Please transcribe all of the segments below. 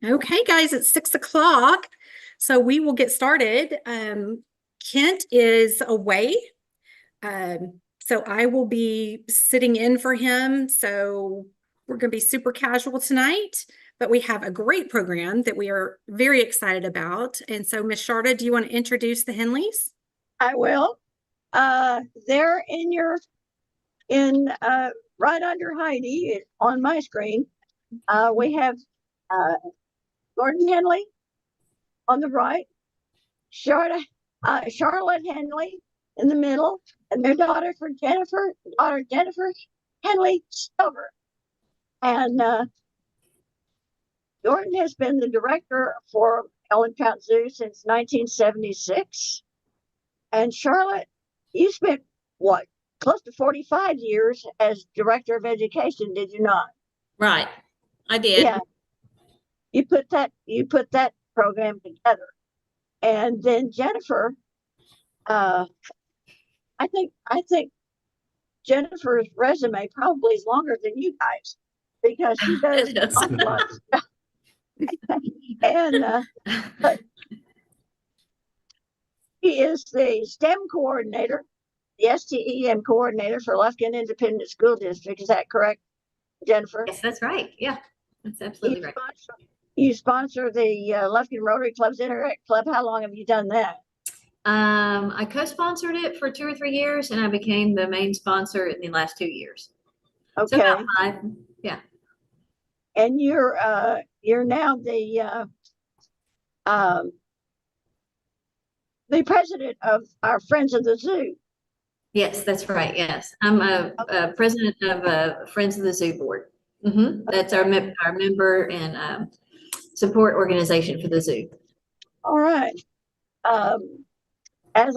Okay, guys, it's 6 o'clock, so we will get started. Kent is away, so I will be sitting in for him. So we're going to be super casual tonight, but we have a great program that we are very excited about. And so, Miss Sharda, do you want to introduce the Henleys? I will. There in your right under Heidi on my screen, we have uh, Gordon Henley on the right, Charlotte Henley in the middle, and their daughter Jennifer Henley Stover. And Gordon has been the director for Ellen Trout Zoo since 1976. And Charlotte, you spent what, close to 45 years as director of education, did you not? Right. I did. Yeah. You put that program together. And then Jennifer, I think Jennifer's resume probably is longer than you guys because she does a lot of stuff. And but he is the STEM coordinator, the STEM coordinator for Lufkin Independent School District. Is that correct, Jennifer? Yes, that's right. Yeah, that's absolutely right. You sponsor the Lufkin Rotary Club's Interact Club. How long have you done that? I co-sponsored it for 2 or 3 years, and I became the main sponsor in the last 2 years. Okay. So about 5. Yeah. And you're now the president of our Friends of the Zoo. Yes, that's right. Yes, I'm a president of Friends of the Zoo board. That's our member and support organization for the zoo. All right. As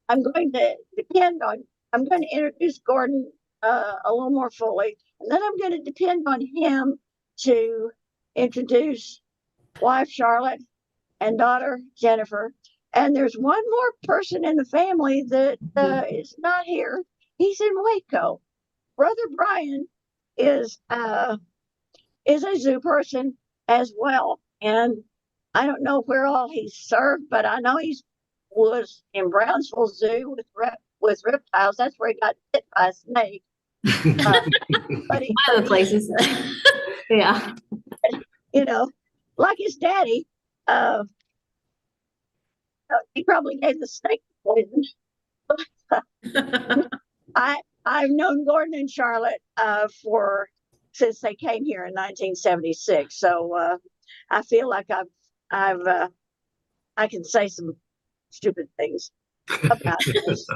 I'm going to introduce Gordon a little more fully, and then I'm going to depend on him to introduce wife Charlotte and daughter Jennifer. And there's one more person in the family that is not here. He's in Waco. Brother Brian is a zoo person as well, and I don't know where all he's served, but I know he was in Brownsville Zoo with reptiles. That's where he got bit by a snake. But other places, yeah. Like his daddy, he probably gave the snake poison. I've known Gordon and Charlotte since they came here in 1976. So I feel like I can say some stupid things about this.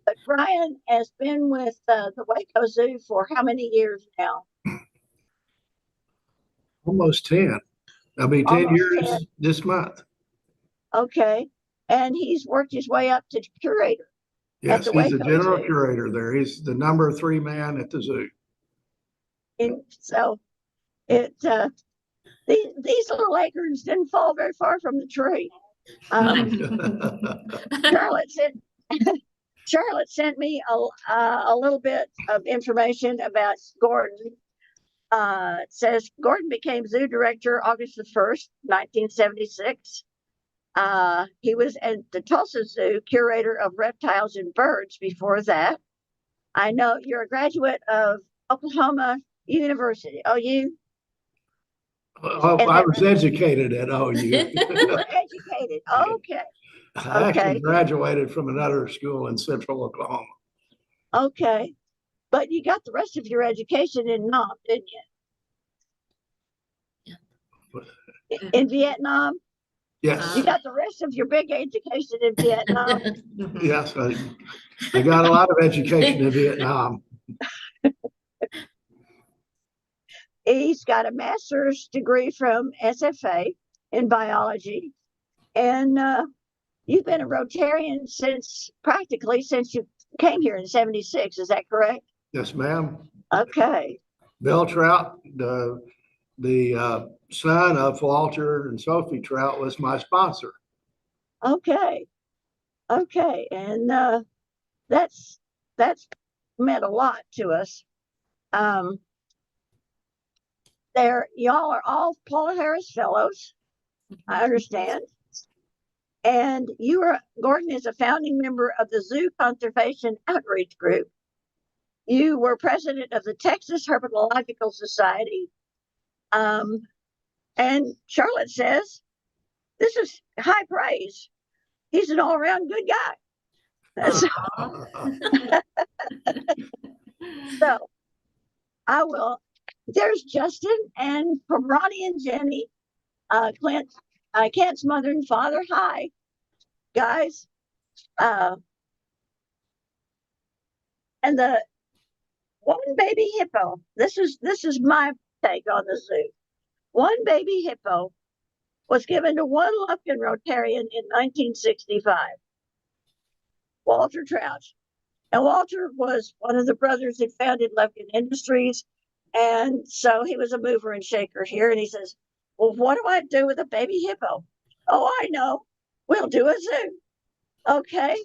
But Brian has been with the Waco Zoo for how many years now? Almost 10. I'll be 10 Almost years 10. this month. Okay. And he's worked his way up to curator. Yes, he's the general curator there. He's the number 3 man at the zoo. And so these little acorns didn't fall very far from the tree. Charlotte sent me a little bit of information about Gordon. It says Gordon became zoo director August the 1st, 1976. He was at the Tulsa Zoo curator of reptiles and birds before that. I know you're a graduate of Oklahoma University, OU? I was educated at OU. You were educated. Okay. I actually graduated from another school in central Oklahoma. Okay. But you got the rest of your education in Nam, didn't you? Yeah. In Vietnam? Yes. You got the rest of your big education in Vietnam? Yes, I got a lot of education in Vietnam. He's got a master's degree from SFA in biology. And you've been a Rotarian practically since you came here in 76. Is that correct? Yes, ma'am. Okay. Bill Trout, the son of Walter and Sophie Trout, was my sponsor. Okay. And that's meant a lot to us. Um, y'all are all Paul Harris Fellows, I understand. And Gordon is a founding member of the Zoo Conservation Outreach Group. You were president of the Texas Herpetological Society. And Charlotte says, this is high praise. He's an all around good guy. So I will. There's Justin and from Ronnie and Jenny, Kent's mother and father. Hi, guys. And the one baby hippo. This is my take on the zoo. One baby hippo was given to one Lufkin Rotarian in 1965, Walter Trout. And Walter was one of the brothers who founded Lufkin Industries. And so he was a mover and shaker here. And he says, well, what do I do with a baby hippo? Oh, I know. We'll do a zoo. Okay.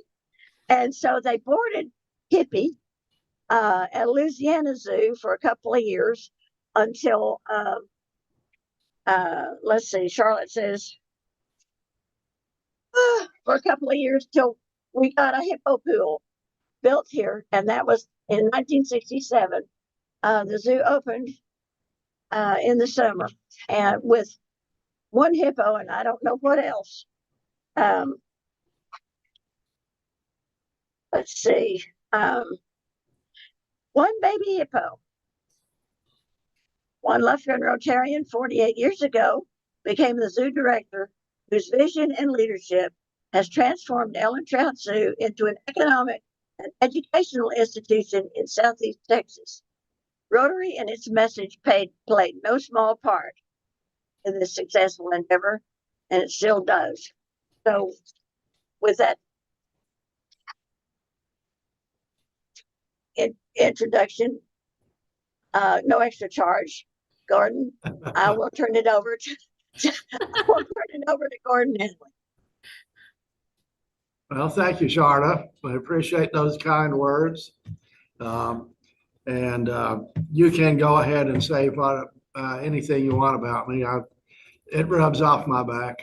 And so they boarded Hippie at Louisiana Zoo for a couple of years until, let's see, Charlotte says, for a couple of years till we got a hippo pool built here. And that was in 1967. The zoo opened in the summer and with one hippo, and I don't know what else. Let's see. One baby hippo. One Lufkin Rotarian 48 years ago became the zoo director, whose vision and leadership has transformed Ellen Trout Zoo into an economic and educational institution in Southeast Texas. Rotary and its message played no small part in this successful endeavor, and it still does. So with that introduction, no extra charge, Gordon, I will turn it over to Gordon Henley. Well, thank you, Sharda. I appreciate those kind words. And you can go ahead and say anything you want about me. It rubs off my back.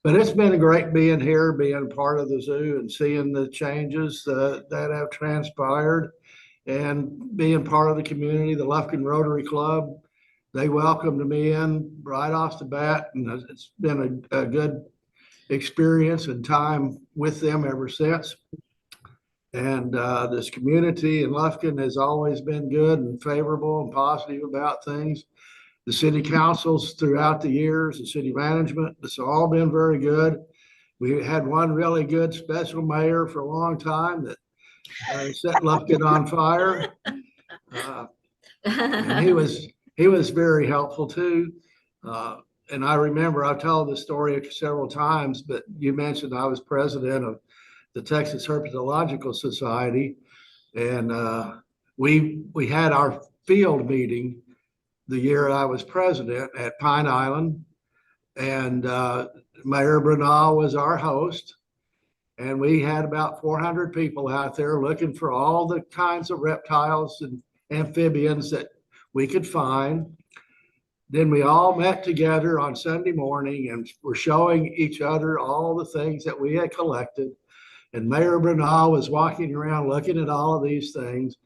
But it's been great being here, being part of the zoo and seeing the changes that have transpired and being part of the community, the Lufkin Rotary Club. They welcomed me in right off the bat, and it's been a good experience and time with them ever since. And this community in Lufkin has always been good and favorable and positive about things. The city councils throughout the years, the city management, it's all been very good. We had one really good special mayor for a long time that set Lufkin on fire. And he was very helpful too. And I remember I've told this story several times, but you mentioned I was president of the Texas Herpetological Society, and we had our field meeting the year I was president at Pine Island, and Mayor Bernal was our host, and we had about 400 people out there looking for all the kinds of reptiles and amphibians that we could find. Then we all met together on Sunday morning and were showing each other all the things that we had collected. And Mayor Bernal was walking around looking at all of these things.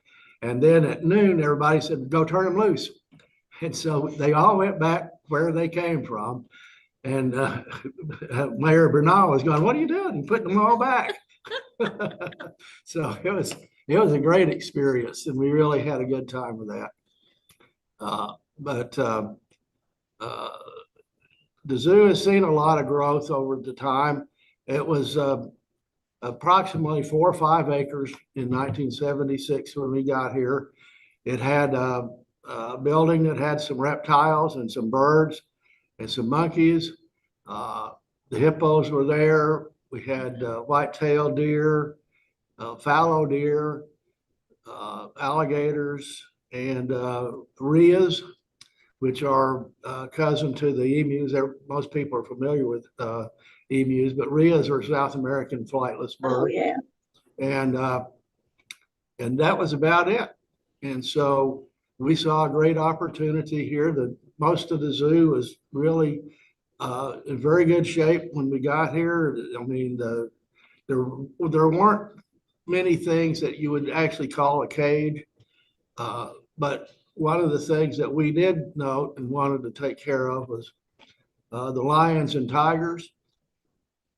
And then at noon, everybody said, go turn them loose. And so they all went back where they came from. And Mayor Bernal was going, what are you doing? Putting them all back. So it was a great experience, and we really had a good time with that. But the zoo has seen a lot of growth over the time. It was approximately 4 or 5 acres in 1976 when we got here. It had a building that had some reptiles and some birds and some monkeys. The hippos were there. We had white-tailed deer, fallow deer, alligators, and rheas, which are cousin to the emus. Most people are familiar with emus, but rheas are South American flightless birds. Oh, yeah. And And that was about it. And so we saw a great opportunity here. That most of the zoo was really in very good shape when we got here. I mean, there weren't many things that you would actually call a cage. But one of the things that we did note and wanted to take care of was the lions and tigers.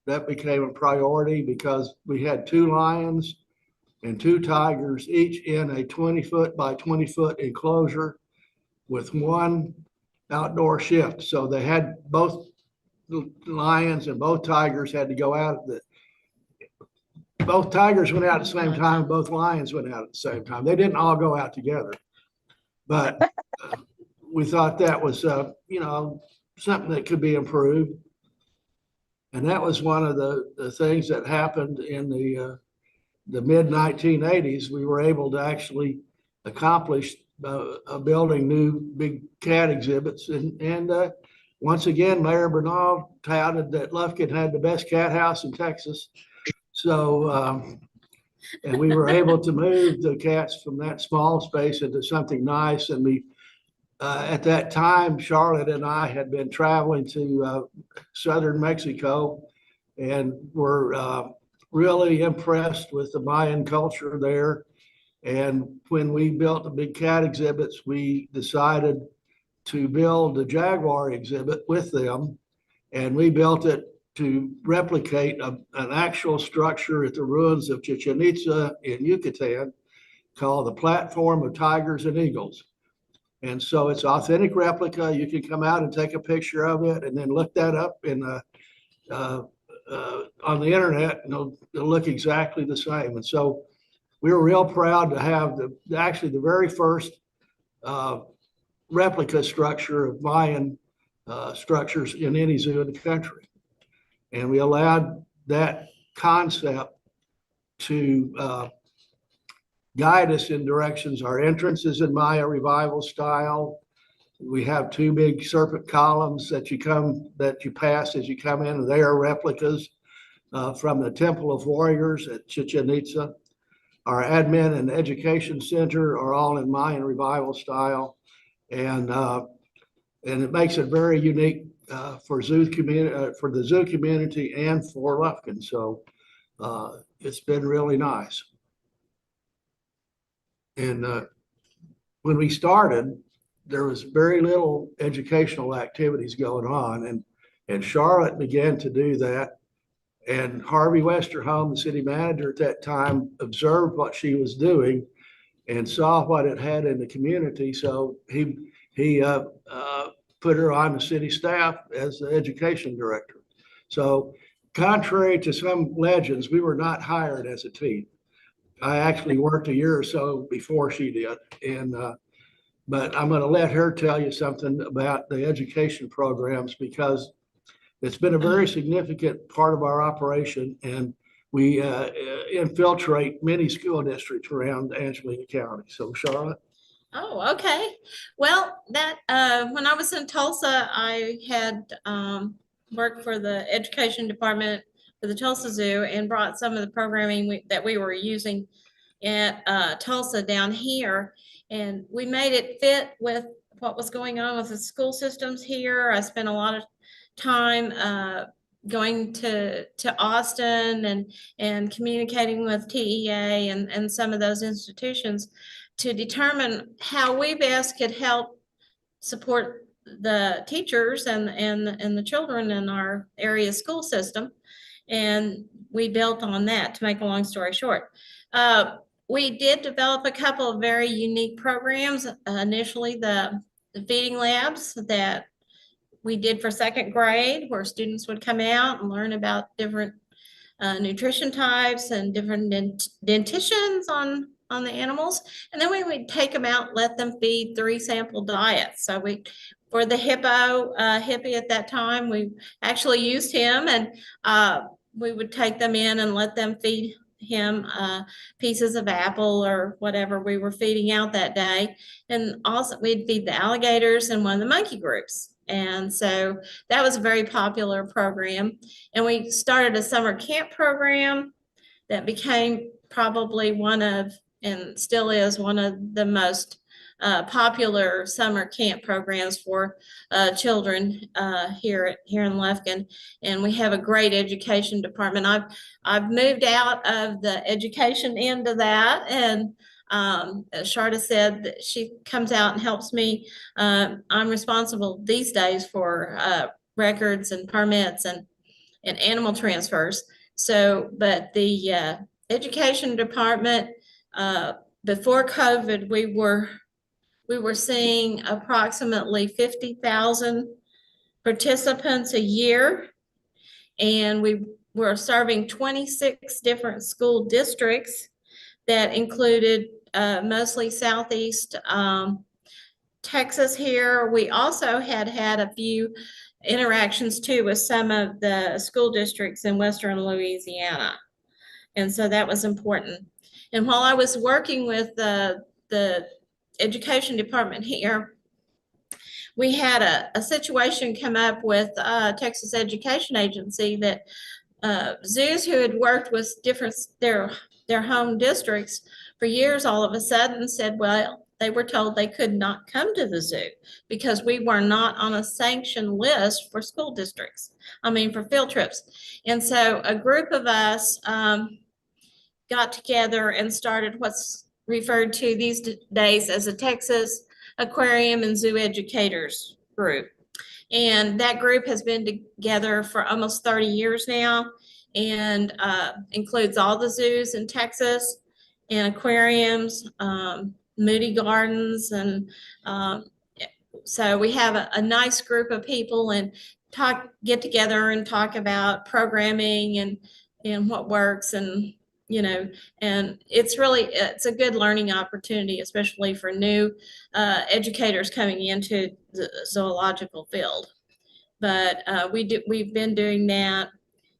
That became a priority because we had 2 lions and 2 tigers, each in a 20-foot by 20-foot enclosure with 1 outdoor shift. So they had both the lions and both tigers had to go out. Both tigers went out at the same time. Both lions went out at the same time. They didn't all go out together, but we thought that was, something that could be improved. And that was one of the things that happened in the mid 1980s. We were able to actually accomplish building new big cat exhibits. And once again, Mayor Bernal touted that Lufkin had the best cat house in Texas. So, and we were able to move the cats from that small space into something nice. And we, at that time, Charlotte and I had been traveling to southern Mexico and were really impressed with the Mayan culture there. And when we built the big cat exhibits, we decided to build the jaguar exhibit with them. And we built it to replicate an actual structure at the ruins of Chichen Itza in Yucatan called the Platform of Tigers and Eagles. And so it's authentic replica. You can come out and take a picture of it and then look that up in on the internet, and it'll look exactly the same. And so we were real proud to have actually the very first replica structure of Mayan structures in any zoo in the country. And we allowed that concept to guide us in directions. Our entrance is in Maya revival style. We have 2 big serpent columns that you pass as you come in. They are replicas from the Temple of Warriors at Chichen Itza. Our admin and education center are all in Mayan revival style, and it makes it very unique for the zoo community and for Lufkin. So it's been really nice. And when we started, there was very little educational activities going on, and Charlotte began to do that. And Harvey Westerholm, the city manager at that time, observed what she was doing and saw what it had in the community. So he put her on the city staff as the education director. So contrary to some legends, we were not hired as a team. I actually worked a year or so before she did. And but I'm going to let her tell you something about the education programs, because it's been a very significant part of our operation, and we infiltrate many school districts around Angelina County. So Charlotte. Oh, okay. Well, that when I was in Tulsa, I had worked for the education department for the Tulsa Zoo and brought some of the programming that we were using at Tulsa down here, and we made it fit with what was going on with the school systems here. I spent a lot of time going to Austin and communicating with TEA and some of those institutions to determine how we best could help support the teachers and the children in our area school system. And we built on that, to make a long story short. We did develop a couple of very unique programs. Initially, the feeding labs that we did for 2nd grade, where students would come out and learn about different nutrition types and different dentitions on the animals. And then we would take them out, let them feed 3 sample diets. So for the hippie at that time, we actually used him, and we would take them in and let them feed him pieces of apple or whatever we were feeding out that day. And also we'd feed the alligators and one of the monkey groups. And so that was a very popular program. And we started a summer camp program that became probably one of and still is one of the most popular summer camp programs for children here in Lufkin, and we have a great education department. I've moved out of the education end of that, and as Sharda said, that she comes out and helps me. I'm responsible these days for records and permits and animal transfers. So, but the education department, before COVID, we were seeing approximately 50,000 participants a year, and we were serving 26 different school districts that included mostly Southeast Texas here. We also had a few interactions too with some of the school districts in Western Louisiana. And so that was important. And while I was working with the education department here, we had a situation come up with Texas Education Agency that zoos who had worked with their home districts for years all of a sudden said, well, they were told they could not come to the zoo because we were not on a sanctioned list for school districts. I mean, for field trips. And so a group of us got together and started what's referred to these days as a Texas Aquarium and Zoo Educators group. And that group has been together for almost 30 years now, and includes all the zoos in Texas and aquariums, Moody Gardens. And so we have a nice group of people and get together and talk about programming and what works, and and it's a good learning opportunity, especially for new educators coming into the zoological field. But we've been doing that,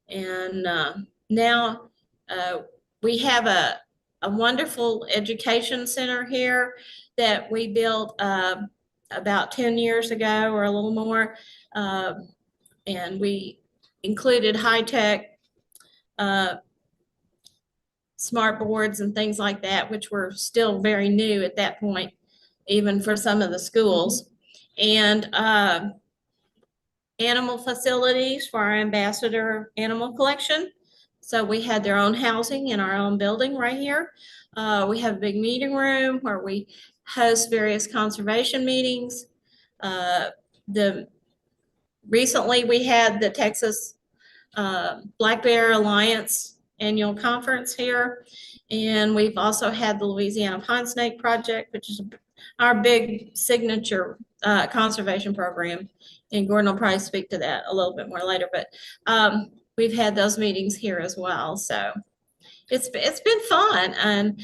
and now we have a wonderful education center here that we built about 10 years ago or a little more, and we included high-tech smart boards and things like that, which were still very new at that point, even for some of the schools. And animal facilities for our ambassador animal collection. So we had their own housing in our own building right here. We have a big meeting room where we host various conservation meetings. Recently we had the Texas Black Bear Alliance annual conference here. And we've also had the Louisiana Pine Snake Project, which is our big signature conservation program. And Gordon will probably speak to that a little bit more later, but we've had those meetings here as well. So it's been fun, and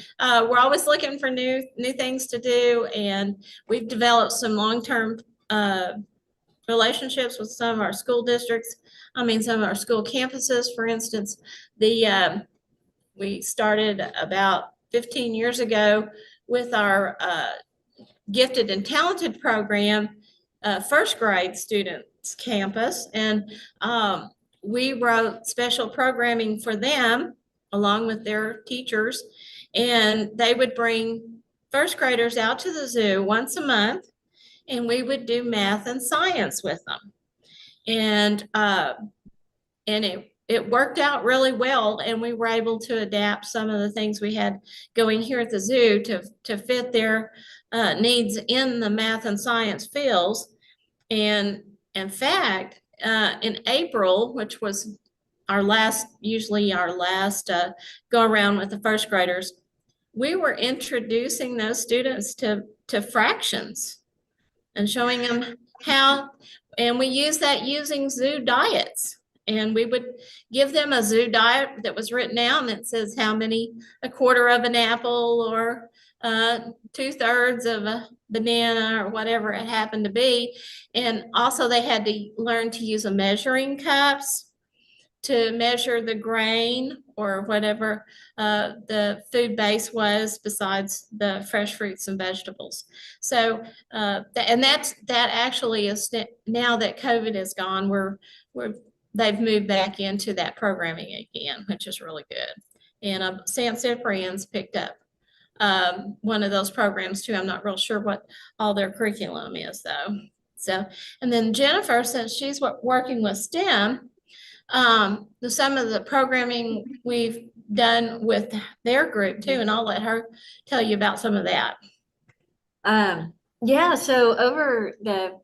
we're always looking for new things to do. And we've developed some long-term relationships with some of our school districts. I mean, some of our school campuses. For instance, we started about 15 years ago with our gifted and talented program, first grade students campus. And we wrote special programming for them along with their teachers. And they would bring first graders out to the zoo once a month, and we would do math and science with them. And it worked out really well, and we were able to adapt some of the things we had going here at the zoo to fit their needs in the math and science fields. And in fact, in April, which was usually our last go around with the first graders, we were introducing those students to fractions and showing them how, and we use that using zoo diets. And we would give them a zoo diet that was written down that says how many, a quarter of an apple, or 2/3 of a banana, or whatever it happened to be. And also they had to learn to use a measuring cups to measure the grain or whatever the food base was besides the fresh fruits and vegetables. So, and that actually is, now that COVID is gone, they've moved back into that programming again, which is really good. And St. Cyprian's picked up one of those programs too. I'm not real sure what all their curriculum is though. So, and then Jennifer, since she's working with STEM, some of the programming we've done with their group too, and I'll let her tell you about some of that. Yeah, so over the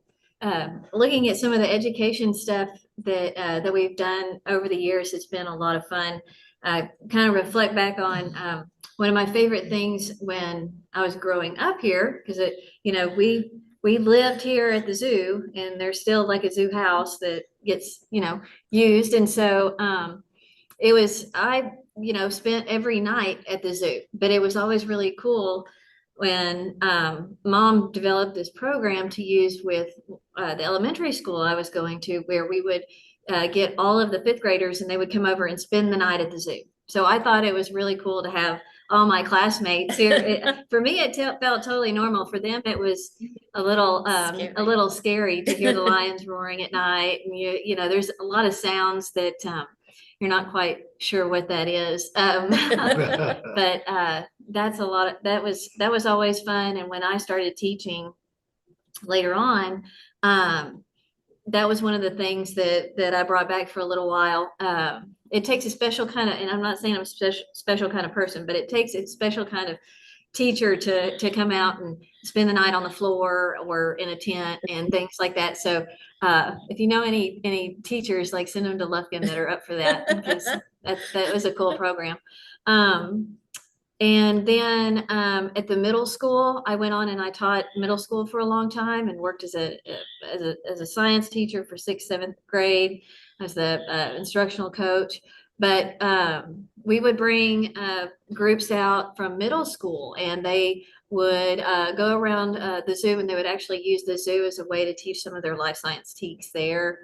looking at some of the education stuff that we've done over the years, it's been a lot of fun. I kind of reflect back on one of my favorite things when I was growing up here, because we lived here at the zoo, and there's still like a zoo house that gets used, and so I spent every night at the zoo, but it was always really cool when mom developed this program to use with the elementary school I was going to, where we would get all of the fifth graders and they would come over and spend the night at the zoo. So I thought it was really cool to have all my classmates here. For me, it felt totally normal. For them, it was a little scary to hear the lions roaring at night. And there's a lot of sounds that you're not quite sure what that is. But that was always fun. And when I started teaching later on, that was one of the things that I brought back for a little while. It takes a special kind of, and I'm not saying I'm a special kind of person, but it takes a special kind of teacher to come out and spend the night on the floor or in a tent and things like that. So if you know any teachers, like send them to Lufkin that are up for that, because that was a cool program. And then at the middle school, I went on and I taught middle school for a long time and worked as a science teacher for 6th, 7th grade. I was the instructional coach. But we would bring groups out from middle school, and they would go around the zoo, and they would actually use the zoo as a way to teach some of their life science teaks there.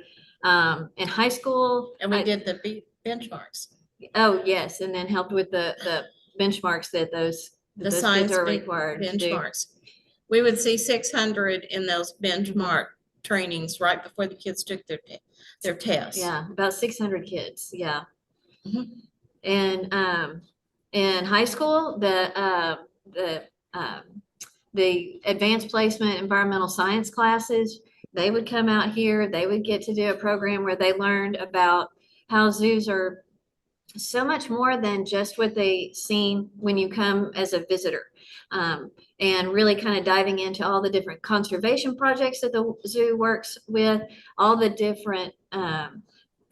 In high school, And we did the benchmarks. Oh, yes, and then helped with the benchmarks that those science kids are required to do. benchmarks. We would see 600 in those benchmark trainings right before the kids took their tests. Yeah, about 600 kids. Yeah. Mhm. And in high school, the advanced placement environmental science classes, they would come out here. They would get to do a program where they learned about how zoos are so much more than just what they seem when you come as a visitor, and really kind of diving into all the different conservation projects that the zoo works with, all the different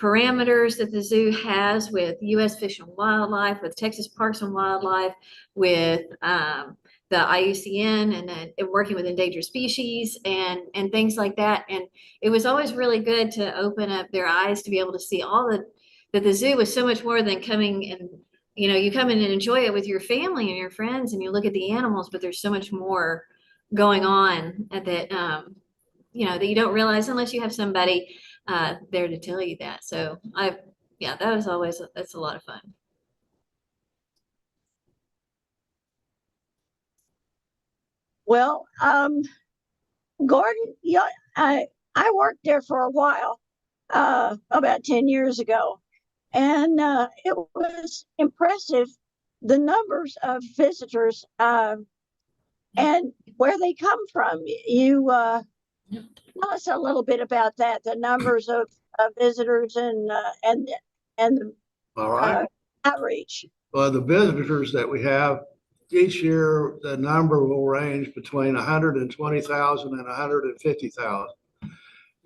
parameters that the zoo has with U.S. Fish and Wildlife, with Texas Parks and Wildlife, with the IUCN, and then working with endangered species and things like that. And it was always really good to open up their eyes to be able to see that the zoo was so much more than coming and, you come in and enjoy it with your family and your friends and you look at the animals, but there's so much more going on that, that you don't realize unless you have somebody there to tell you that. So that's a lot of fun. Well, Gordon, yeah, I worked there for a while, about 10 years ago. And it was impressive, the numbers of visitors and where they come from. You tell us a little bit about that, the numbers of visitors and All right. Outreach. Well, the visitors that we have each year, the number will range between 120,000 and 150,000.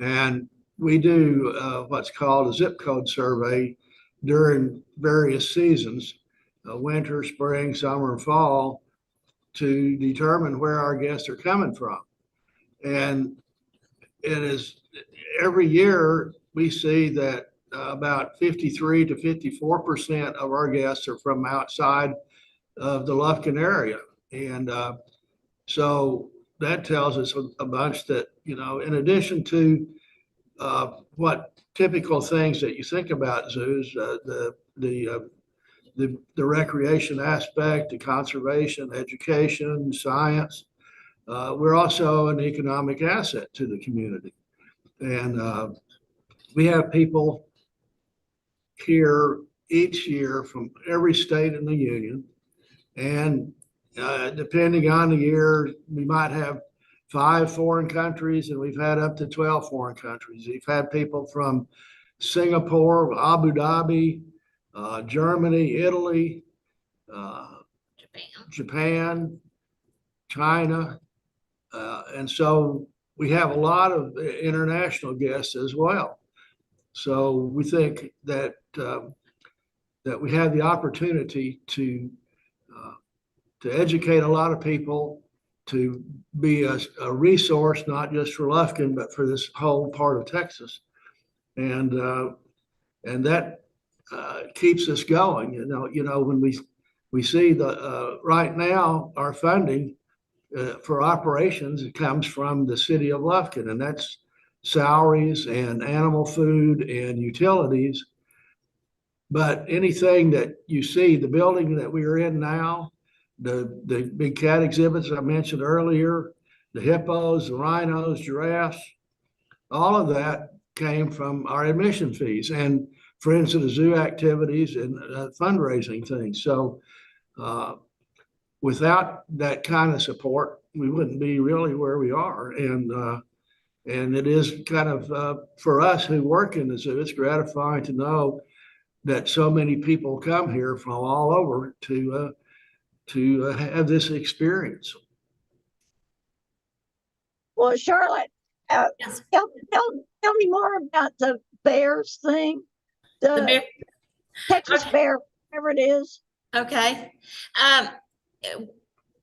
And we do what's called a zip code survey during various seasons, winter, spring, summer, and fall, to determine where our guests are coming from. And it is every year we see that about 53 to 54% of our guests are from outside of the Lufkin area. And so that tells us a bunch that, in addition to what typical things that you think about zoos, the recreation aspect, the conservation, education, science, we're also an economic asset to the community. And we have people here each year from every state in the union. And depending on the year, we might have 5 foreign countries, and we've had up to 12 foreign countries. We've had people from Singapore, Abu Dhabi, Germany, Italy, Japan, China. And so we have a lot of international guests as well. So we think that that we have the opportunity to educate a lot of people, to be a resource, not just for Lufkin, but for this whole part of Texas. And that keeps us going. When we see the right now our funding for operations, it comes from the city of Lufkin, and that's salaries and animal food and utilities. But anything that you see, the building that we are in now, the big cat exhibits I mentioned earlier, the hippos, the rhinos, giraffes, all of that came from our admission fees and Friends of the Zoo activities and fundraising things. So without that kind of support, we wouldn't be really where we are. And it is kind of, for us who work in the zoo, it's gratifying to know that so many people come here from all over to have this experience. Well, Charlotte, Yes. tell me more about the bears thing, The the bear, Texas Okay. bear, whatever it is. okay.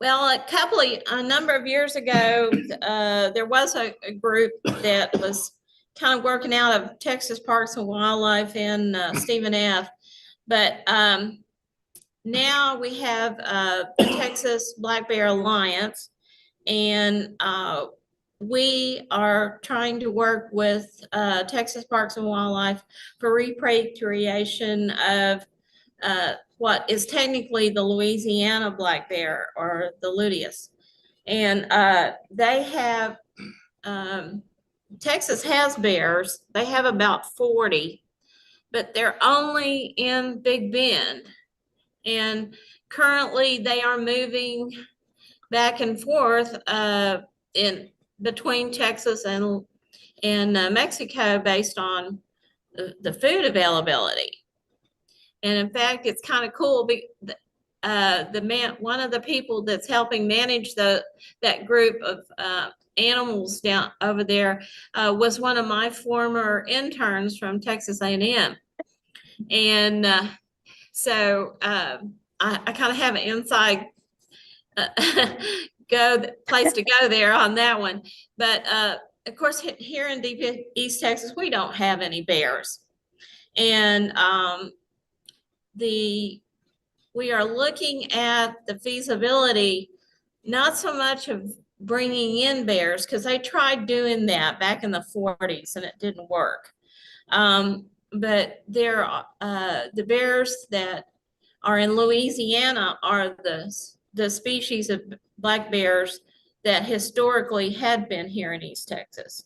Well, a number of years ago, there was a group that was kind of working out of Texas Parks and Wildlife in Stephen F. But now we have the Texas Black Bear Alliance, and we are trying to work with Texas Parks and Wildlife for repatriation of what is technically the Louisiana black bear, or the luteus. And they have, Texas has bears. They have about 40, but they're only in Big Bend. And currently they are moving back and forth in between Texas and Mexico based on the food availability. And in fact, it's kind of cool. One of the people that's helping manage that group of animals down over there was one of my former interns from Texas A&M. And so I kind of have an inside place to go there on that one. But of course, here in deep East Texas, we don't have any bears. And we are looking at the feasibility, not so much of bringing in bears, because they tried doing that back in the 40s and it didn't work. But the bears that are in Louisiana are the species of black bears that historically had been here in East Texas.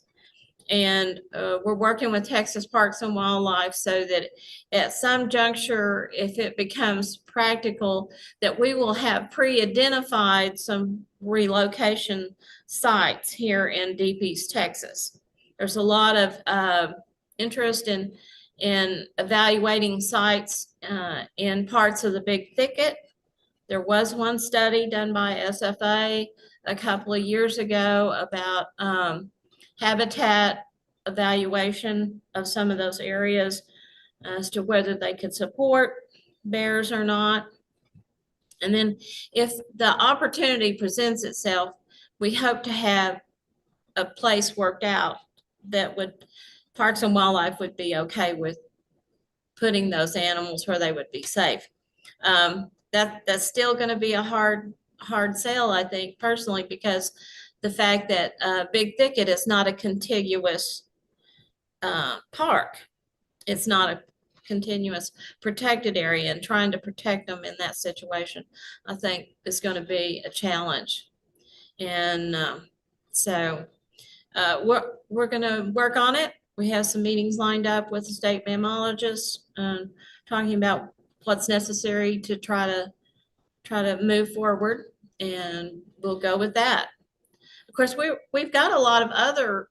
And we're working with Texas Parks and Wildlife so that at some juncture, if it becomes practical, that we will have pre-identified some relocation sites here in deep East Texas. There's a lot of interest in evaluating sites in parts of the Big Thicket. There was one study done by SFA a couple of years ago about habitat evaluation of some of those areas as to whether they could support bears or not. And then if the opportunity presents itself, we hope to have a place worked out that Parks and Wildlife would be okay with putting those animals where they would be safe. That's still going to be a hard sell, I think, personally, because the fact that Big Thicket is not a contiguous park. It's not a continuous protected area, and trying to protect them in that situation, I think, is going to be a challenge. And so we're going to work on it. We have some meetings lined up with the state mammalogists, talking about what's necessary to try to move forward. and we'll go with that. Of course, we've got a lot of other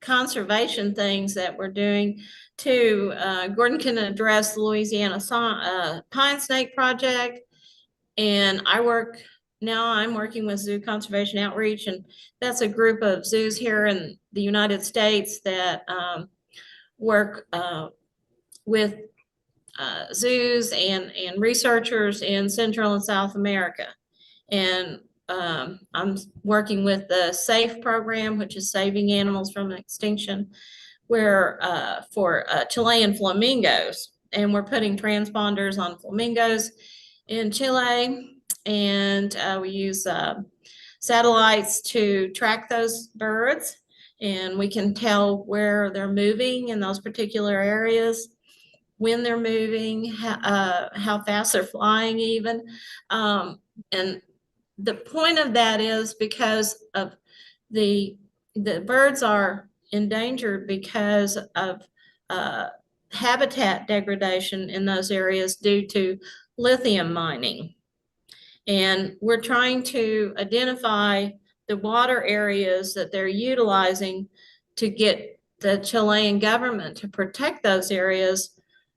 conservation things that we're doing too. Gordon can address the Louisiana Pine Snake Project, and I'm working with Zoo Conservation Outreach, and that's a group of zoos here in the United States that work with zoos and researchers in Central and South America. And I'm working with the SAFE program, which is Saving Animals from Extinction, where for Chilean flamingos. And we're putting transponders on flamingos in Chile. And we use satellites to track those birds. And we can tell where they're moving in those particular areas, when they're moving, how fast they're flying even. And the point of that is because of the birds are endangered because of habitat degradation in those areas due to lithium mining. And we're trying to identify the water areas that they're utilizing to get the Chilean government to protect those areas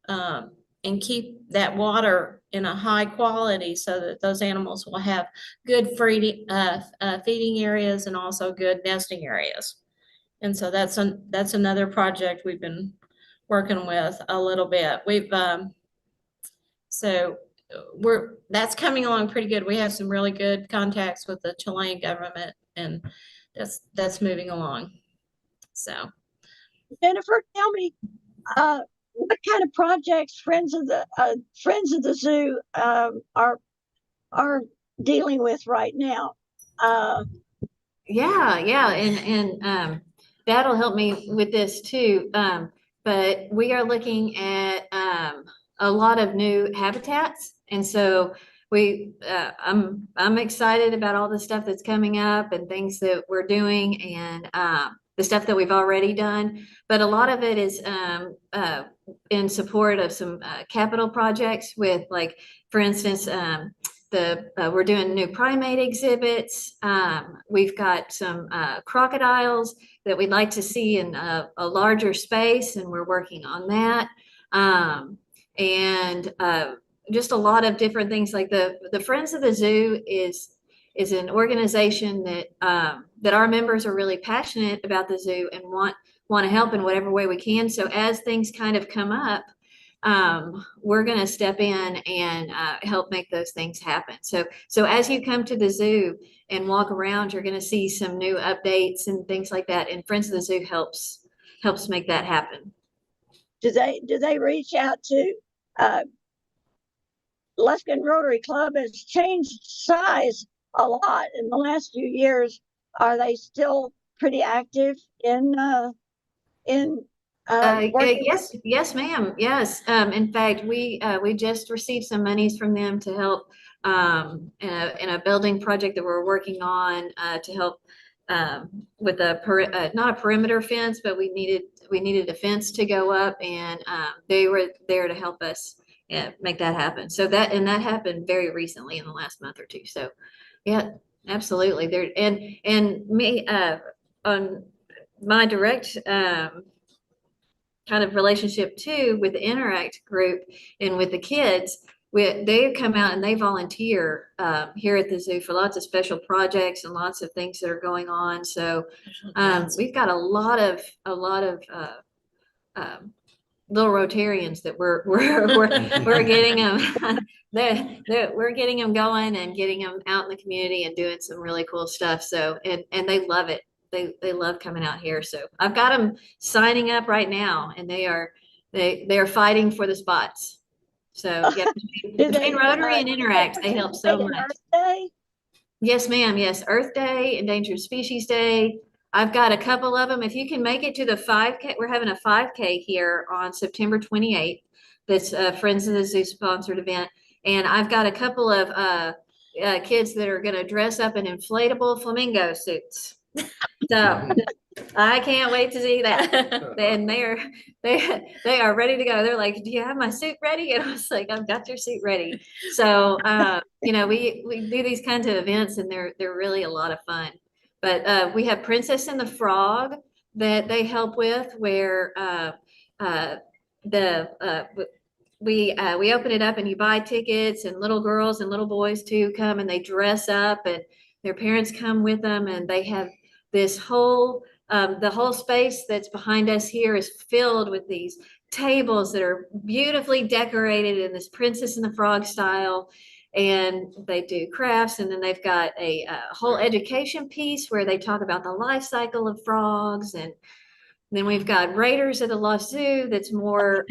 and keep that water in a high quality so that those animals will have good feeding areas and also good nesting areas. And so that's another project we've been working with a little bit. That's coming along pretty good. We have some really good contacts with the Chilean government, and that's moving along. So Jennifer, tell me, what kind of projects Friends of the Zoo are dealing with right now? Yeah, and that'll help me with this too. But we are looking at a lot of new habitats, and so I'm excited about all the stuff that's coming up and things that we're doing, and the stuff that we've already done. But a lot of it is in support of some capital projects with, like, for instance, we're doing new primate exhibits. We've got some crocodiles that we'd like to see in a larger space, and we're working on that. And just a lot of different things. Like the Friends of the Zoo is an organization that that our members are really passionate about the zoo and want to help in whatever way we can. So as things kind of come up, we're going to step in and help make those things happen. So as you come to the zoo and walk around, you're going to see some new updates and things like that. And Friends of the Zoo helps make that happen. Do they reach out to Lufkin Rotary Club has changed size a lot in the last few years. Are they still pretty active in working? Yes, ma'am. Yes. In fact, we just received some monies from them to help in a building project that we're working on to help with not a perimeter fence, but we needed a fence to go up, and they were there to help us make that happen. So that happened very recently in the last month or two. So yeah, absolutely. There and me on my direct kind of relationship too with the Interact group and with the kids. They come out and they volunteer here at the zoo for lots of special projects and lots of things that are going on. So we've got a lot of little Rotarians that we're getting them. We're getting them going and getting them out in the community and doing some really cool stuff. So and they love it. They love coming out here. So I've got them signing up right now, and they are fighting for the spots. So yeah, between Rotary and Interact, they help so much. Earth Day? Yes, ma'am. Yes, Earth Day, Endangered Species Day. I've got a couple of them. If you can make it to the 5K, we're having a 5K here on September 28th. That's a Friends of the Zoo sponsored event. And I've got a couple of kids that are going to dress up in inflatable flamingo suits. So I can't wait to see that. And they are ready to go. They're like, do you have my suit ready? And I was like, I've got your suit ready. So, you know, we do these kinds of events and they're really a lot of fun. But we have Princess and the Frog that they help with where the we open it up and you buy tickets and little girls and little boys too come and they dress up and their parents come with them and they have this whole the whole space that's behind us here is filled with these tables that are beautifully decorated in this Princess and the Frog style. And they do crafts, and then they've got a whole education piece where they talk about the life cycle of frogs. And then we've got Raiders of the Lost Zoo. That's more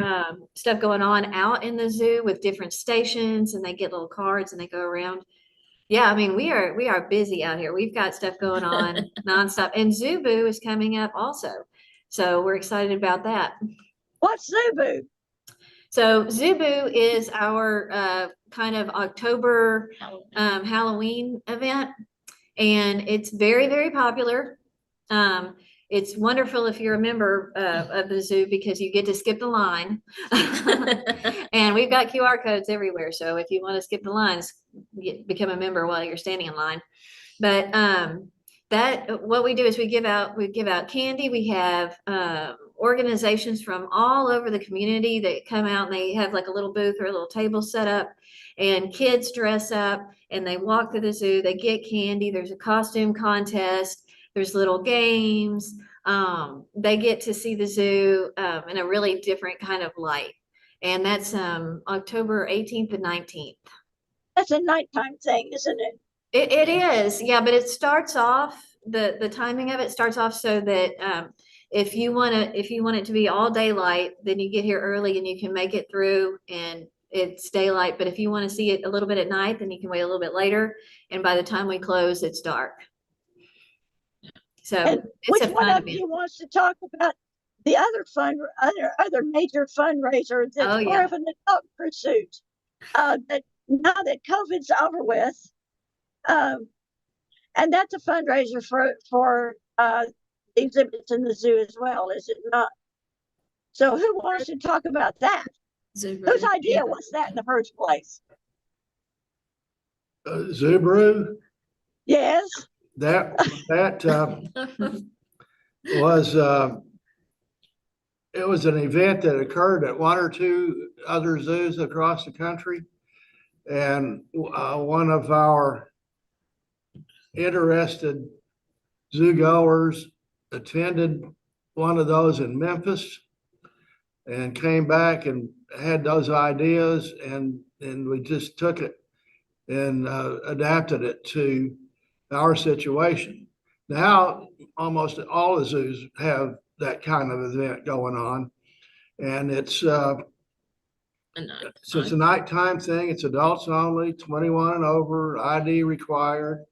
stuff going on out in the zoo with different stations, and they get little cards and they go around. Yeah, I mean, we are busy out here. We've got stuff going on nonstop. And Zubu is coming up also. So we're excited about that. What's Zubu? So Zubu is our kind of October Halloween event. And it's very, very popular. It's wonderful if you're a member of the zoo because you get to skip the line. And we've got QR codes everywhere. So if you want to skip the lines, become a member while you're standing in line. But that what we do is we give out candy. We have organizations from all over the community that come out and they have like a little booth or a little table set up, and kids dress up and they walk through the zoo. They get candy. There's a costume contest. There's little games. They get to see the zoo in a really different kind of light. And that's October 18th and 19th. That's a nighttime thing, isn't it? It is, yeah, but it starts off, the timing of it starts off so that if you want it to be all daylight, then you get here early and you can make it through and it's daylight. But if you want to see it a little bit at night, then you can wait a little bit later. And by the time we close, it's dark. So And it's which a one fun of event. you wants to talk about the other major fundraiser that's Oh, more yeah. of an adult pursuit? That now that COVID's over with, and that's a fundraiser for exhibits in the zoo as well, is it not? So who wants to talk about that? Whose idea was that in the first place? Zubru, Yes. that was it was an event that occurred at one or two other zoos across the country. And one of our interested zoo goers attended one of those in Memphis and came back and had those ideas, and we just took it and adapted it to our situation. Now, almost all the zoos have that kind of event going on, and it's so it's a nighttime thing. It's adults only, 21 and over, ID required.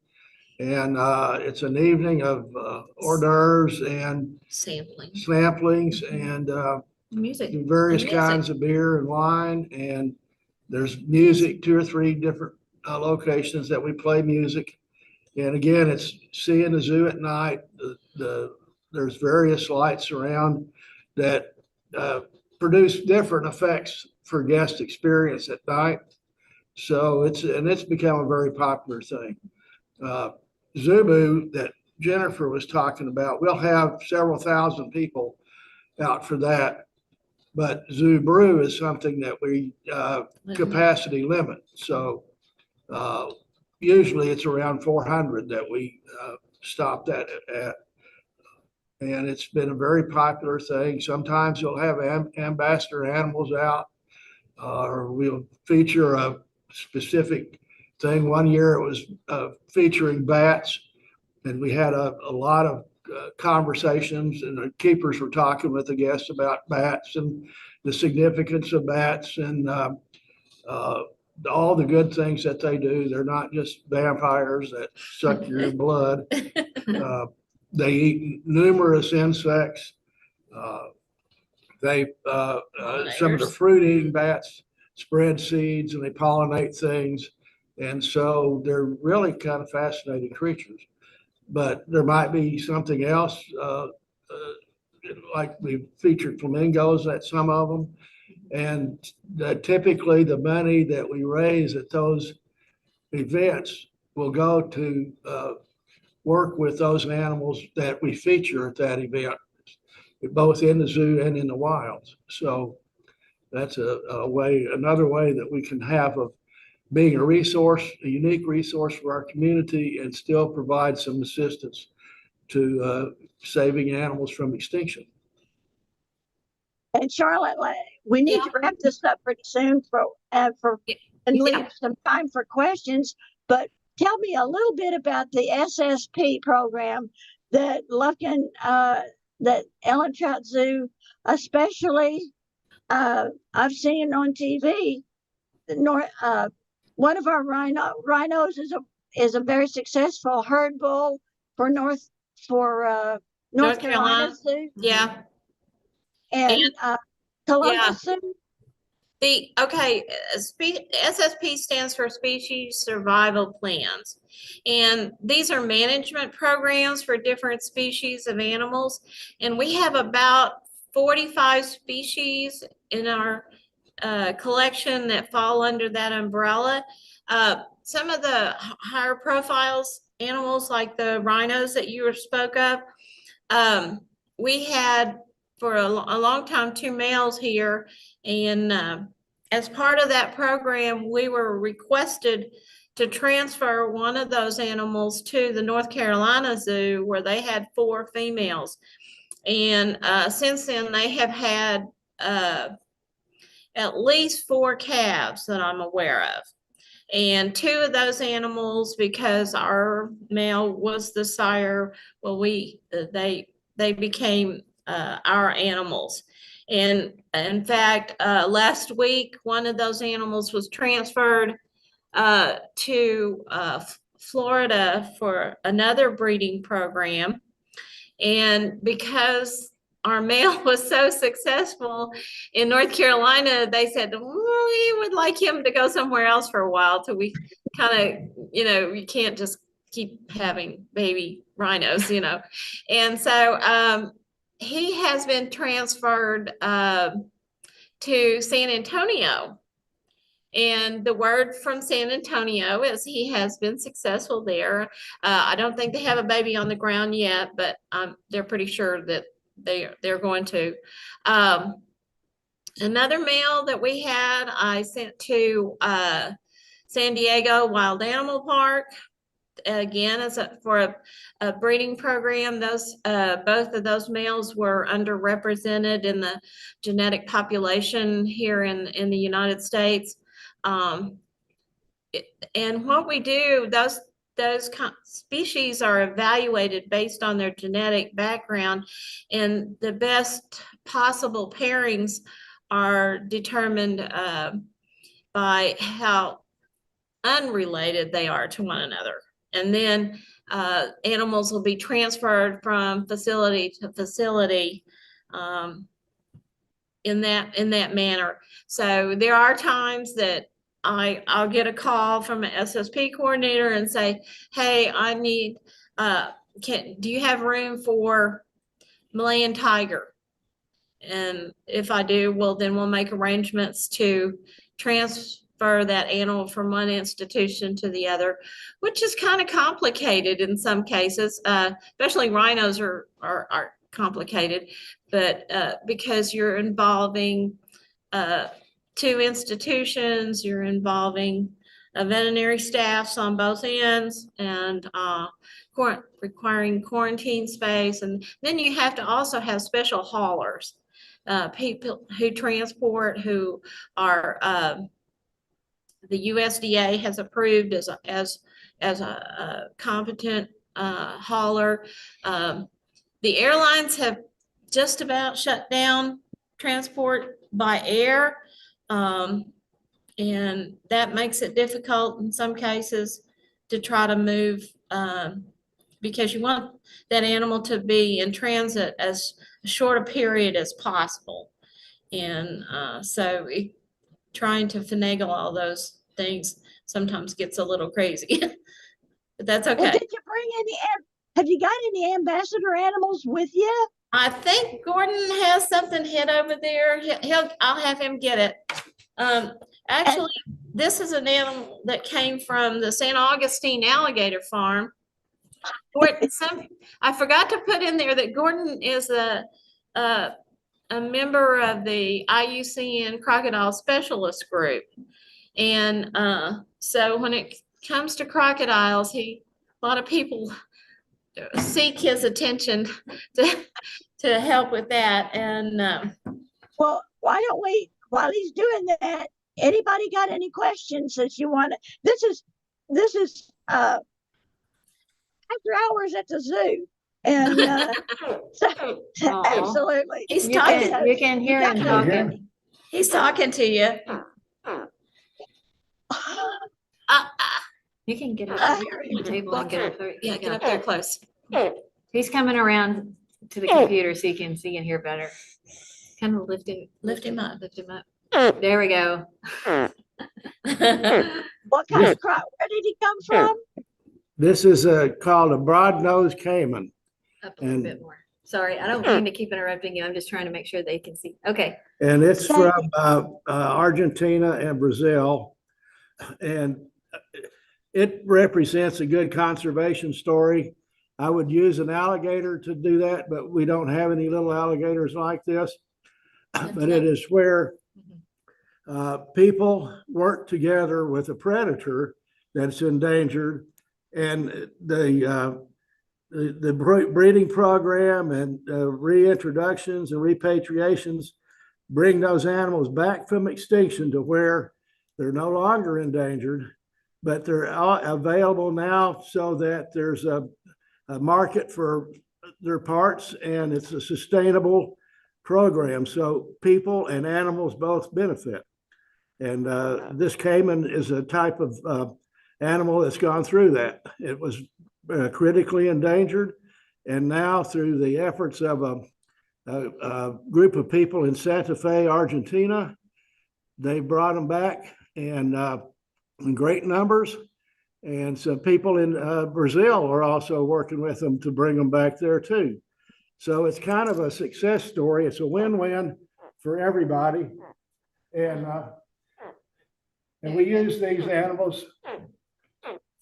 And it's an evening of hors d'oeuvres and samplings and Music. various Music. kinds of beer and wine. And there's music, 2 or 3 different locations that we play music. And again, it's seeing the zoo at night. There's various lights around that produce different effects for guest experience at night. So it's become a very popular thing. Zubu that Jennifer was talking about, we'll have several thousand people out for that. But Zubru is something that we capacity limit. So usually it's around 400 that we stop that at. And it's been a very popular thing. Sometimes you'll have ambassador animals out, or we'll feature a specific thing. One year it was featuring bats, and we had a lot of conversations, and the keepers were talking with the guests about bats and the significance of bats and all the good things that they do. They're not just vampires that suck your blood. They eat numerous insects. Some of the fruit-eating bats spread seeds and they pollinate things. And so they're really kind of fascinating creatures. But there might be something else like we featured flamingos at some of them. And typically the money that we raise at those events will go to work with those animals that we feature at that event, both in the zoo and in the wilds. So that's another way that we can have of being a resource, a unique resource for our community, and still provide some assistance to saving animals from extinction. And Charlotte, we need to wrap this up pretty soon and leave some time for questions. But tell me a little bit about the SSP program that Lufkin, that Ellen Trout Zoo, especially, I've seen on TV. One of our rhinos is a very successful herd bull for North Carolina Zoo. Yeah. And Columbus Zoo. SSP stands for Species Survival Plans. And these are management programs for different species of animals. And we have about 45 species in our collection that fall under that umbrella. Some of the higher profiles animals like the rhinos that you spoke of, we had for a long time 2 males here, and as part of that program we were requested to transfer one of those animals to the North Carolina Zoo where they had 4 females, and since then they have had at least 4 calves that I'm aware of. And 2 of those animals, because our male was the sire, well, they became our animals. And in fact, last week, one of those animals was transferred to Florida for another breeding program. And because our male was so successful in North Carolina, they said, we would like him to go somewhere else for a while till we kind of, you can't just keep having baby rhinos, And so he has been transferred to San Antonio. And the word from San Antonio is he has been successful there. I don't think they have a baby on the ground yet, but they're pretty sure that they're going to. Another male that we had, I sent to San Diego Wild Animal Park. Again, for a breeding program. Those both of those males were underrepresented in the genetic population here in the United States. And what we do, those species are evaluated based on their genetic background, and the best possible pairings are determined by how unrelated they are to one another. And then animals will be transferred from facility to facility in that manner. So there are times that I'll get a call from an SSP coordinator and say, hey, I need, do you have room for Malayan tiger? And if I do, well, then we'll make arrangements to transfer that animal from one institution to the other, which is kind of complicated in some cases, especially rhinos are complicated, but because you're involving 2 institutions, you're involving veterinary staffs on both ends, and requiring quarantine space. And then you have to also have special haulers, people who transport, who are the USDA has approved as a competent hauler. The airlines have just about shut down transport by air, and that makes it difficult in some cases to try to move, because you want that animal to be in transit as short a period as possible. And so trying to finagle all those things sometimes gets a little crazy, but that's okay. Well, Have you got any ambassador animals with you? I think Gordon has something hid over there. I'll have him get it. Actually, this is an animal that came from the St. Augustine Alligator Farm. I forgot to put in there that Gordon is a member of the IUCN Crocodile Specialist Group. And so when it comes to crocodiles, a lot of people seek his attention to help with that. And Well, why don't we, while he's doing that, anybody got any questions that you want to? This is after hours at the zoo. And so, absolutely. he's You talking. can hear him talking. He's talking to you. You can get up Uh, to the table and get up there. Yeah, get up there close. He's coming around to the computer so you can see and hear better. Kind of lift him up. Lift him up. There we go. What kind of crop? Where did he come from? This is called a broad-nosed caiman. Up a little bit more. Sorry, I don't mean to keep interrupting you. I'm just trying to make sure they can see. Okay. And it's from Argentina and Brazil. And it represents a good conservation story. I would use an alligator to do that, but we don't have any little alligators like this. But it is where people work together with a predator that's endangered, and the breeding program and reintroductions and repatriations bring those animals back from extinction to where they're no longer endangered, but they're available now so that there's a market for their parts, and it's a sustainable program. So people and animals both benefit. And this caiman is a type of animal that's gone through that. It was critically endangered, and now through the efforts of a group of people in Santa Fe, Argentina, they brought them back in great numbers. And some people in Brazil are also working with them to bring them back there too. So it's kind of a success story. It's a win-win for everybody. And we use these animals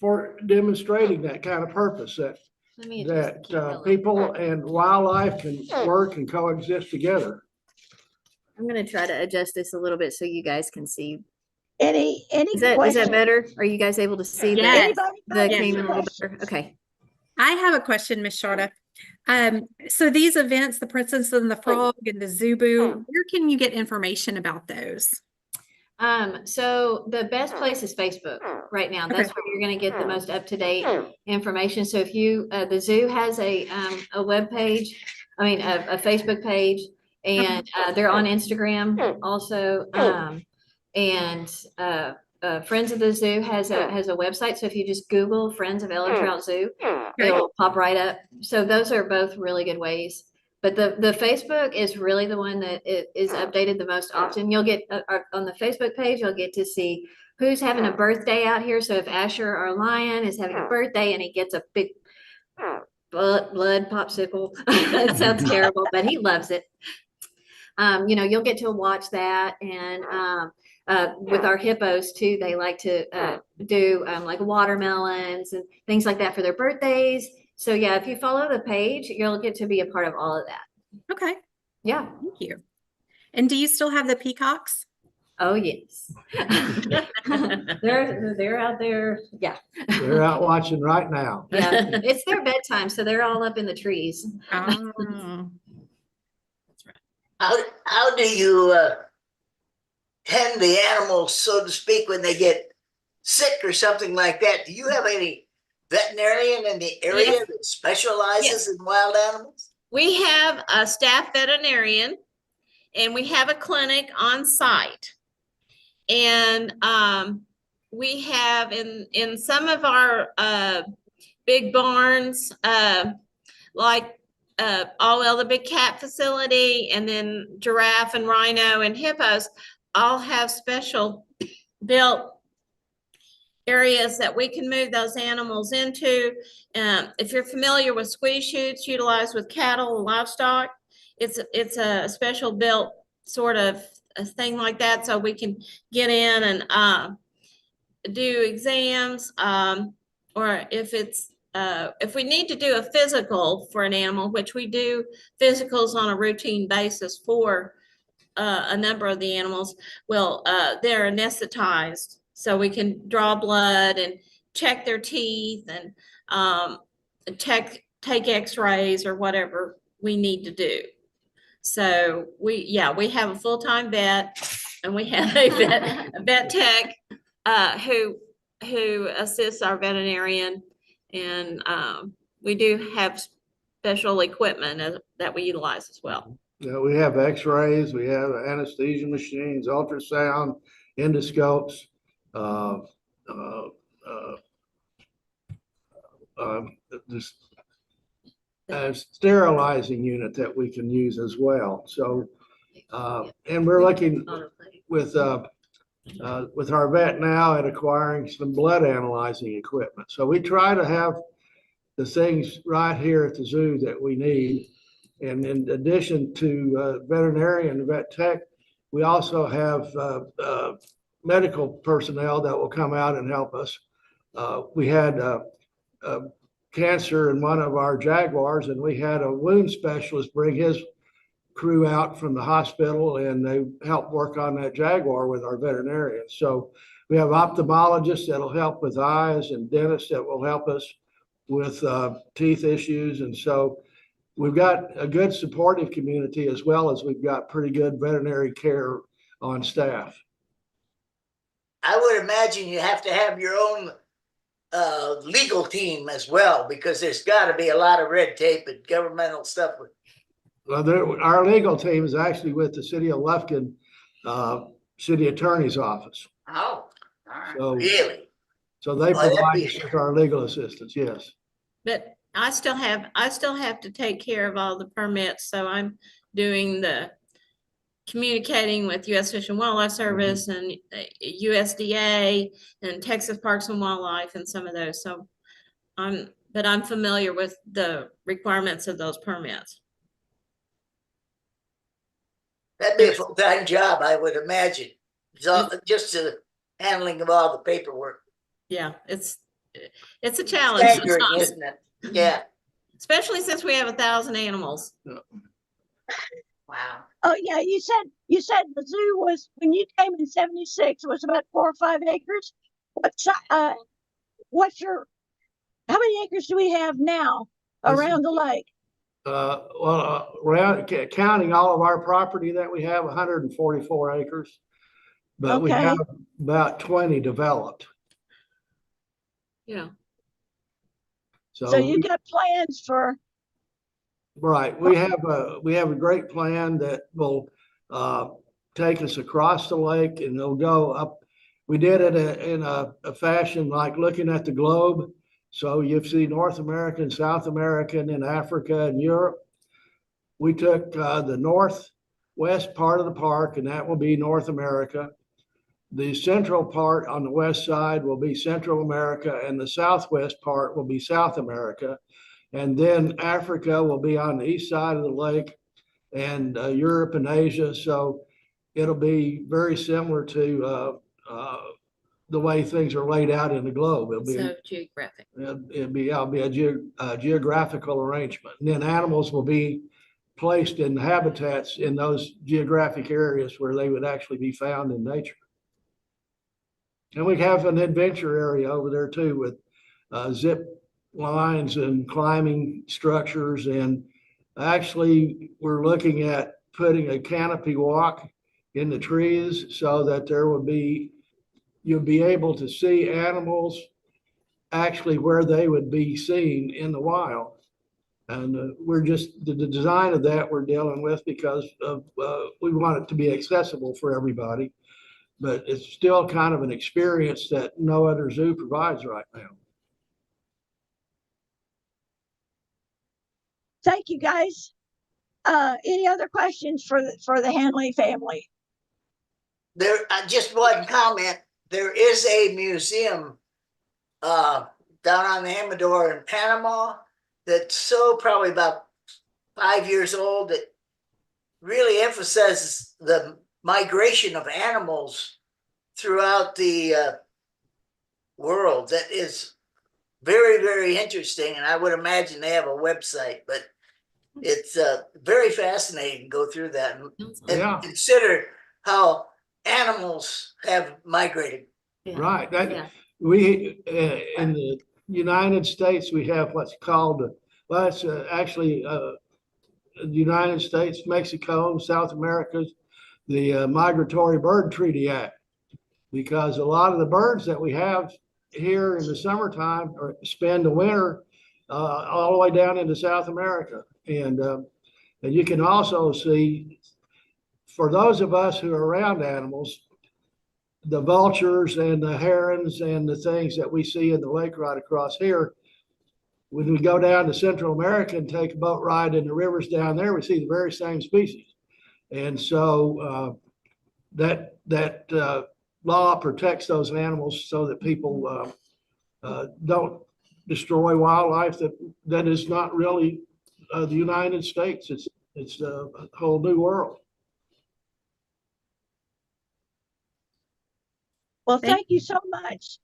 for demonstrating that kind of purpose, that people and wildlife can work and coexist together. I'm going to try to adjust this a little bit so you guys can see. Any Is that better? Are you guys able to see Yes. the caiman a little better? Okay. I have a question, Miss Sharda. So these events, the Princess and the Frog and the Zubu, where can you get information about those? So the best place is Facebook right now. That's where you're going to get the most up-to-date information. So if you, the zoo has a web page, a Facebook page, and they're on Instagram also. Friends of the Zoo has a website. So if you just Google Friends of Ella Trout Zoo, it'll pop right up. So those are both really good ways. But the Facebook is really the one that is updated the most often. You'll get on the Facebook page, you'll get to see who's having a birthday out here. So if Asher, our lion, is having a birthday and he gets a big blood popsicle, that sounds terrible, but he loves it. You'll get to watch that. And with our hippos too, they like to do like watermelons and things like that for their birthdays. So yeah, if you follow the page, you'll get to be a part of all of that. Okay. Yeah. Thank you. And do you still have the peacocks? Oh yes. They're out there. Yeah. They're out watching right now. Yeah. It's their bedtime, so they're all up in the trees. Oh. How do you tend the animals, so to speak, when they get sick or something like that? Do you have any veterinarian in the area that specializes in wild animals? We have a staff veterinarian, and we have a clinic on site. And we have in some of our big barns, like the big cat facility, and then giraffe and rhino and hippos all have special built areas that we can move those animals into. If you're familiar with squeeze chutes utilized with cattle and livestock, it's a special built sort of a thing like that, so we can get in and do exams, or if we need to do a physical for an animal, which we do physicals on a routine basis for a number of the animals, well, they're anesthetized, so we can draw blood and check their teeth and take x-rays or whatever we need to do. So we have a full-time vet, and we have a vet tech who assists our veterinarian, and we do have special equipment that we utilize as well. Yeah, we have x-rays, we have anesthesia machines, ultrasound, endoscopes, uh, uh, this sterilizing unit that we can use as well. So, and we're looking with our vet now at acquiring some blood analyzing equipment. So we try to have the things right here at the zoo that we need. And in addition to veterinarian and vet tech, we also have medical personnel that will come out and help us. We had cancer in one of our jaguars, and we had a wound specialist bring his crew out from the hospital, and they helped work on that jaguar with our veterinarians. So we have ophthalmologists that'll help with eyes, and dentists that will help us with teeth issues. And so we've got a good supportive community, as well as we've got pretty good veterinary care on staff. I would imagine you have to have your own legal team as well, because there's got to be a lot of red tape and governmental stuff. Well, our legal team is actually with the city of Lufkin city attorney's office. Oh, all right. So, really? So they Well, provide us with our legal assistance, yes. But I still have to take care of all the permits, so I'm doing the communicating with U.S. Fish and Wildlife Service and USDA and Texas Parks and Wildlife and some of those. So I'm familiar with the requirements of those permits. That'd be a full-time job, I would imagine. Just the handling of all the paperwork. Yeah, it's a challenge. Staggering, isn't it? Yeah. Especially since we have 1,000 animals. Wow. Oh yeah, you said the zoo was, when you came in '76, was about 4 or 5 acres. How many acres do we have now around the lake? Well, counting all of our property that we have, 144 acres, but we have about 20 developed. Yeah. So you got plans for? Right. We have a great plan that will take us across the lake, and it'll go up. We did it in a fashion like looking at the globe. So you see North America and South America and Africa and Europe. We took the northwest part of the park, and that will be North America. The central part on the west side will be Central America, and the southwest part will be South America. And then Africa will be on the east side of the lake, and Europe and Asia. So it'll be very similar to the way things are laid out in the globe. It'll be So geographic. It'll be a geographical arrangement. And then animals will be placed in habitats in those geographic areas where they would actually be found in nature. And we have an adventure area over there too, with zip lines and climbing structures. And actually we're looking at putting a canopy walk in the trees so that you'll be able to see animals actually where they would be seen in the wild. And the design of that we're dealing with, because of we want it to be accessible for everybody, but it's still kind of an experience that no other zoo provides right now. Thank you, guys. Any other questions for the Hanley family? There, just one comment. There is a museum down on the Amador in Panama that's so probably about 5 years old that really emphasizes the migration of animals throughout the world. That is very, very interesting. And I would imagine they have a website, but it's very fascinating to go through that and Yeah. consider how animals have migrated. Yeah. Right. Yeah. We, in the United States, we have what's called, well, it's actually the United States, Mexico, South America's, the Migratory Bird Treaty Act. Because a lot of the birds that we have here in the summertime spend the winter all the way down into South America. And you can also see, for those of us who are around animals, the vultures and the herons and the things that we see in the lake right across here, when we go down to Central America and take a boat ride in the rivers down there, we see the very same species. And so that law protects those animals so that people don't destroy wildlife that is not really the United States. It's a whole new world. Well, thank you so much.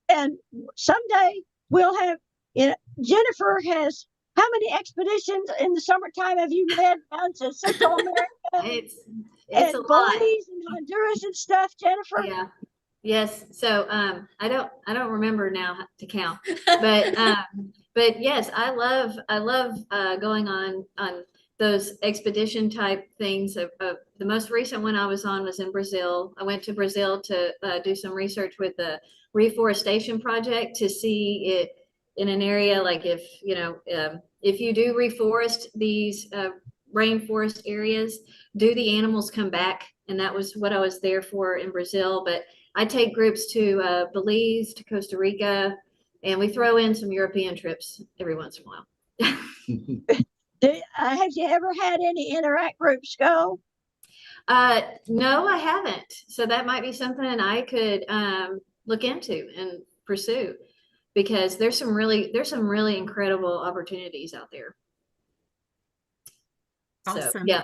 And someday we'll have, Jennifer has, how many expeditions in the summertime have you led down to Central America? It's and a lot. Belize and Honduras and stuff, Jennifer? Yeah. Yes. So I don't remember now to count, but yes, I love going on those expedition type things. The most recent one I was on was in Brazil. I went to Brazil to do some research with the reforestation project to see it in an area like if you do reforest these rainforest areas, do the animals come back? And that was what I was there for in Brazil. But I take groups to Belize, to Costa Rica, and we throw in some European trips every once in a while. Have you ever had any interact groups go? No, I haven't. So that might be something I could look into and pursue, because there's some really incredible opportunities out there. Awesome. So yeah,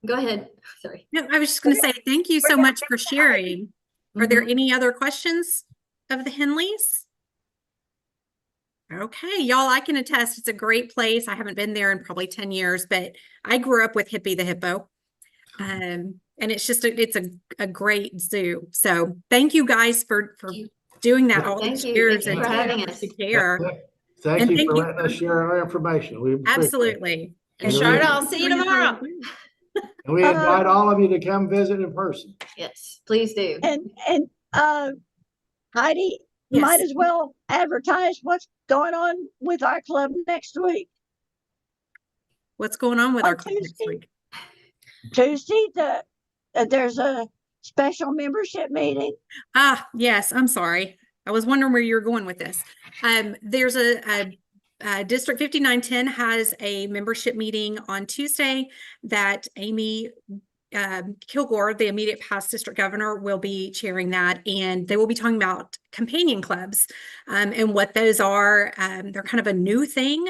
go ahead. Sorry. No, I was just going to say thank you so much for sharing. Are there any other questions of the Henleys? Okay, y'all, I can attest it's a great place. I haven't been there in probably 10 years, but I grew up with Hippie the hippo. And it's just it's a great zoo. So thank you guys for doing that all these years. Thank you for having us. Thank you for letting us share our information. We appreciate it. Absolutely. And Charlotte, I'll see you tomorrow. And we invite all of you to come visit in person. Yes, please do. And Heidi, Yes. might as well advertise what's going on with our club next week. What's going on with On our club next Tuesday? week? Tuesday, there's a special membership meeting. Ah, yes, I'm sorry. I was wondering where you were going with this. There's a District 5910 has a membership meeting on Tuesday that Amy Kilgore, the immediate past district governor, will be chairing that, and they will be talking about companion clubs and what those are. They're kind of a new thing.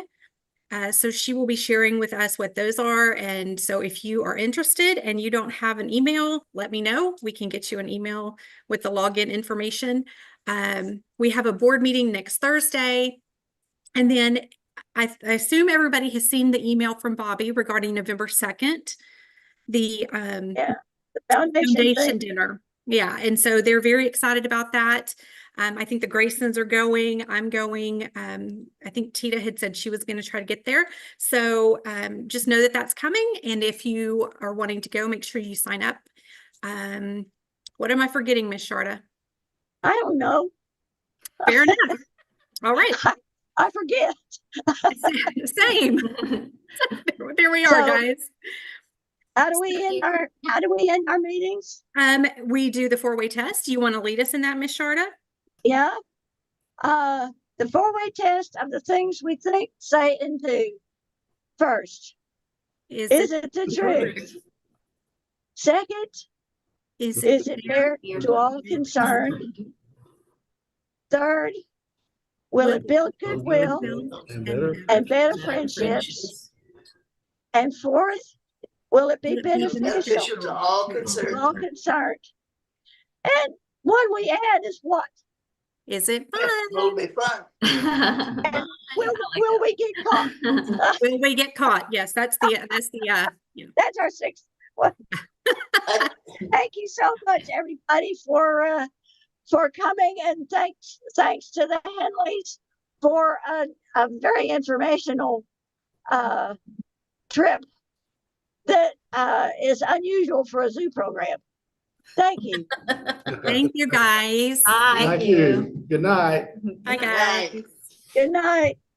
So she will be sharing with us what those are. And so if you are interested and you don't have an email, let me know. We can get you an email with the login information. We have a board meeting next Thursday. And then I assume everybody has seen the email from Bobby regarding November 2nd, the foundation dinner. Yeah. And so they're very excited about that. I think the Graysons are going. I'm going. I think Tita had said she was going to try to get there. So just know that that's coming. And if you are wanting to go, make sure you sign up. What am I forgetting, Miss Sharda? I don't know. Fair enough. All right. I forget. Same. There we are, guys. How do we end our meetings? We do the 4-way test. You want to lead us in that, Miss Sharda? Yeah. The 4-way test of the things we think, say, and do. First, is it the truth? Second, is it fair to all concerned? Third, Will it build goodwill And better and better Better friendships? And fourth, will it be beneficial Beneficial to all to concerned. all concerned? And one we add is what? Is it It'll fun? be fun. And will, I like will we get caught? Will we get caught? Yes, that's the, yeah. That's our sixth one. Thank you so much, everybody, for coming, and thanks to the Henleys for a very informational trip that is unusual for a zoo program. Thank you. Thank you, guys. Hi. Thank you. Good night. Bye, Good night. guys. Good night.